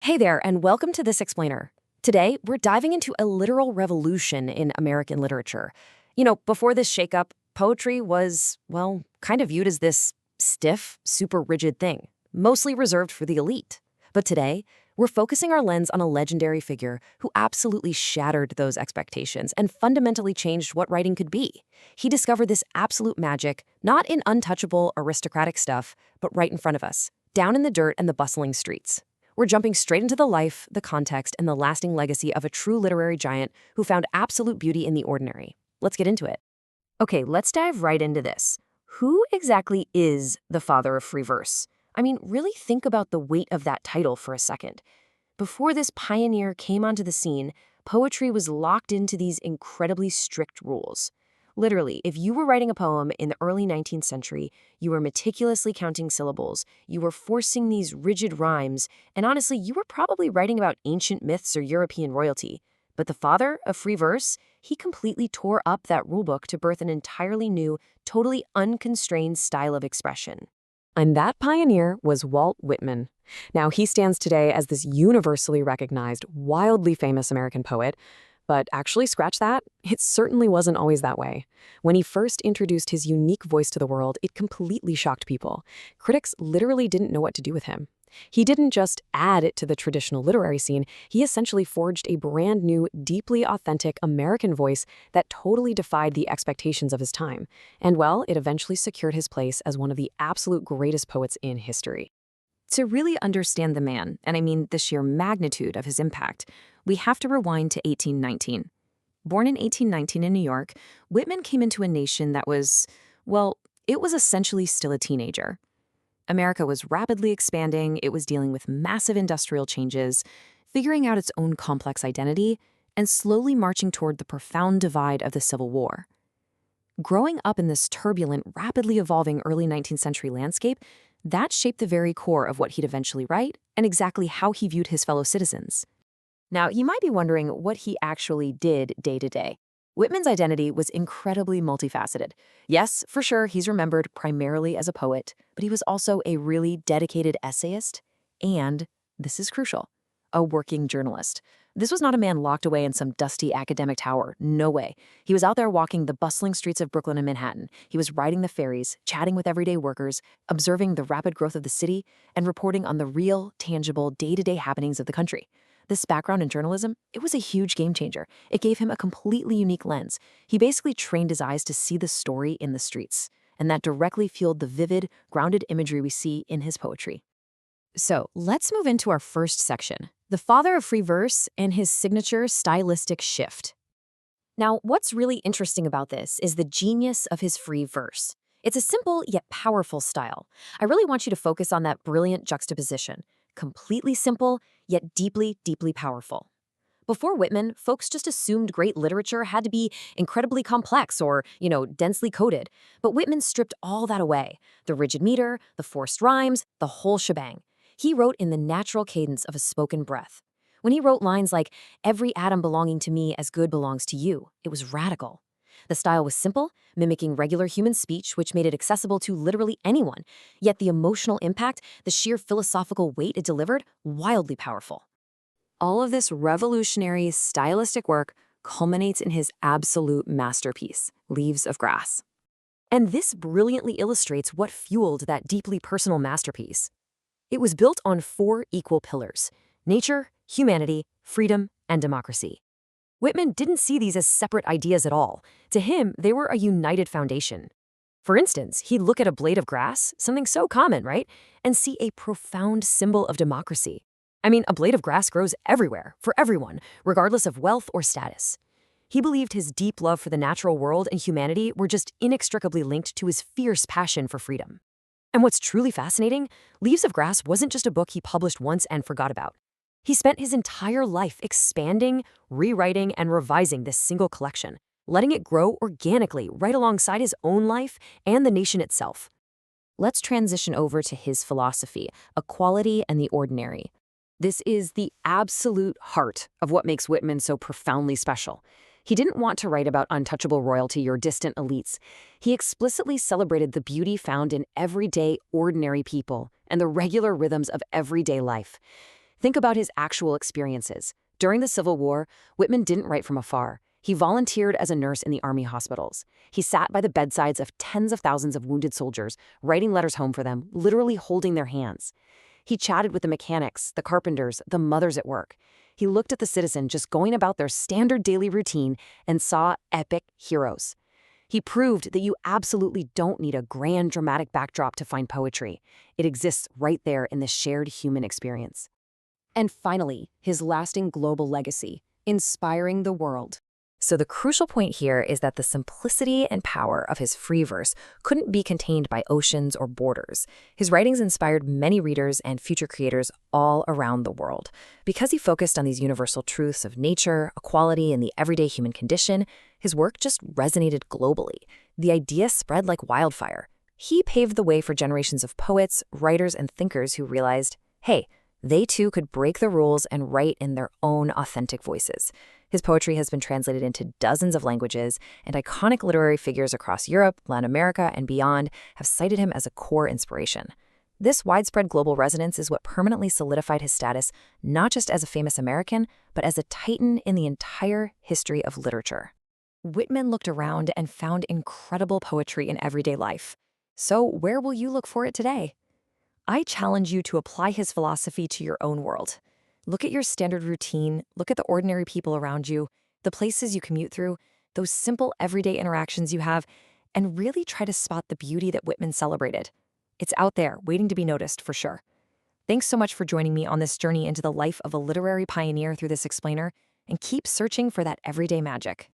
Hey there, and welcome to This Explainer. Today, we're diving into a literal revolution in American literature. Before this shakeup, poetry was, well, kind of viewed as this stiff, super rigid thing, mostly reserved for the elite. But today, we're focusing our lens on a legendary figure who absolutely shattered those expectations and fundamentally changed what writing could be. He discovered this absolute magic, not in untouchable, aristocratic stuff, but right in front of us, down in the dirt and the bustling streets. We're jumping straight into the life, the context, and the lasting legacy of a true literary giant who found absolute beauty in the ordinary. Let's get into it. Okay, let's dive right into this. Who exactly is the father of free verse? I mean, really think about the weight of that title for a second. Before this pioneer came onto the scene, poetry was locked into these incredibly strict rules. Literally, if you were writing a poem in the early 19th century, you were meticulously counting syllables, you were forcing these rigid rhymes, and honestly, you were probably writing about ancient myths or European royalty. But the father of free verse, he completely tore up that rulebook to birth an entirely new, totally unconstrained style of expression. And that pioneer was Walt Whitman. Now, he stands today as this universally recognized, wildly famous American poet. But actually, scratch that, it certainly wasn't always that way. When he first introduced his unique voice to the world, it completely shocked people. Critics literally didn't know what to do with him. He didn't just add it to the traditional literary scene, he essentially forged a brand new, deeply authentic American voice that totally defied the expectations of his time. And well, it eventually secured his place as one of the absolute greatest poets in history. To really understand the man, and I mean the sheer magnitude of his impact, we have to rewind to 1819. Born in 1819 in New York, Whitman came into a nation that was, well, it was essentially still a teenager. America was rapidly expanding, it was dealing with massive industrial changes, figuring out its own complex identity, and slowly marching toward the profound divide of the Civil War. Growing up in this turbulent, rapidly evolving early 19th century landscape, that shaped the very core of what he'd eventually write and exactly how he viewed his fellow citizens. Now, you might be wondering what he actually did day to day. Whitman's identity was incredibly multifaceted. Yes, for sure, he's remembered primarily as a poet, but he was also a really dedicated essayist and, this is crucial, a working journalist. This was not a man locked away in some dusty academic tower. No way. He was out there walking the bustling streets of Brooklyn and Manhattan. He was riding the ferries, chatting with everyday workers, observing the rapid growth of the city, and reporting on the real, tangible, day-to-day happenings of the country. This background in journalism, it was a huge game changer. It gave him a completely unique lens. He basically trained his eyes to see the story in the streets, and that directly fueled the vivid, grounded imagery we see in his poetry. So let's move into our first section, the father of free verse and his signature stylistic shift. Now, what's really interesting about this is the genius of his free verse. It's a simple yet powerful style. I really want you to focus on that brilliant juxtaposition. Completely simple, yet deeply, deeply powerful. Before Whitman, folks just assumed great literature had to be incredibly complex or, densely coded. But Whitman stripped all that away. The rigid meter, the forced rhymes, the whole shebang. He wrote in the natural cadence of a spoken breath. When he wrote lines like, "Every atom belonging to me as good belongs to you," it was radical. The style was simple, mimicking regular human speech, which made it accessible to literally anyone. Yet the emotional impact, the sheer philosophical weight it delivered, wildly powerful. All of this revolutionary, stylistic work culminates in his absolute masterpiece, Leaves of Grass. And this brilliantly illustrates what fueled that deeply personal masterpiece. It was built on 4 equal pillars: nature, humanity, freedom, and democracy. Whitman didn't see these as separate ideas at all. To him, they were a united foundation. For instance, he'd look at a blade of grass, something so common, right, and see a profound symbol of democracy. I mean, a blade of grass grows everywhere, for everyone, regardless of wealth or status. He believed his deep love for the natural world and humanity were just inextricably linked to his fierce passion for freedom. And what's truly fascinating, Leaves of Grass wasn't just a book he published once and forgot about. He spent his entire life expanding, rewriting, and revising this single collection, letting it grow organically right alongside his own life and the nation itself. Let's transition over to his philosophy, equality and the ordinary. This is the absolute heart of what makes Whitman so profoundly special. He didn't want to write about untouchable royalty or distant elites. He explicitly celebrated the beauty found in everyday, ordinary people and the regular rhythms of everyday life. Think about his actual experiences. During the Civil War, Whitman didn't write from afar. He volunteered as a nurse in the army hospitals. He sat by the bedsides of tens of thousands of wounded soldiers, writing letters home for them, literally holding their hands. He chatted with the mechanics, the carpenters, the mothers at work. He looked at the citizen just going about their standard daily routine and saw epic heroes. He proved that you absolutely don't need a grand dramatic backdrop to find poetry. It exists right there in the shared human experience. And finally, his lasting global legacy, inspiring the world. So the crucial point here is that the simplicity and power of his free verse couldn't be contained by oceans or borders. His writings inspired many readers and future creators all around the world. Because he focused on these universal truths of nature, equality, and the everyday human condition, his work just resonated globally. The idea spread like wildfire. He paved the way for generations of poets, writers, and thinkers who realized, hey, they too could break the rules and write in their own authentic voices. His poetry has been translated into dozens of languages, and iconic literary figures across Europe, Latin America, and beyond have cited him as a core inspiration. This widespread global resonance is what permanently solidified his status not just as a famous American, but as a titan in the entire history of literature. Whitman looked around and found incredible poetry in everyday life. So where will you look for it today? I challenge you to apply his philosophy to your own world. Look at your standard routine, look at the ordinary people around you, the places you commute through, those simple everyday interactions you have, and really try to spot the beauty that Whitman celebrated. It's out there, waiting to be noticed for sure. Thanks so much for joining me on this journey into the life of a literary pioneer through this explainer, and keep searching for that everyday magic.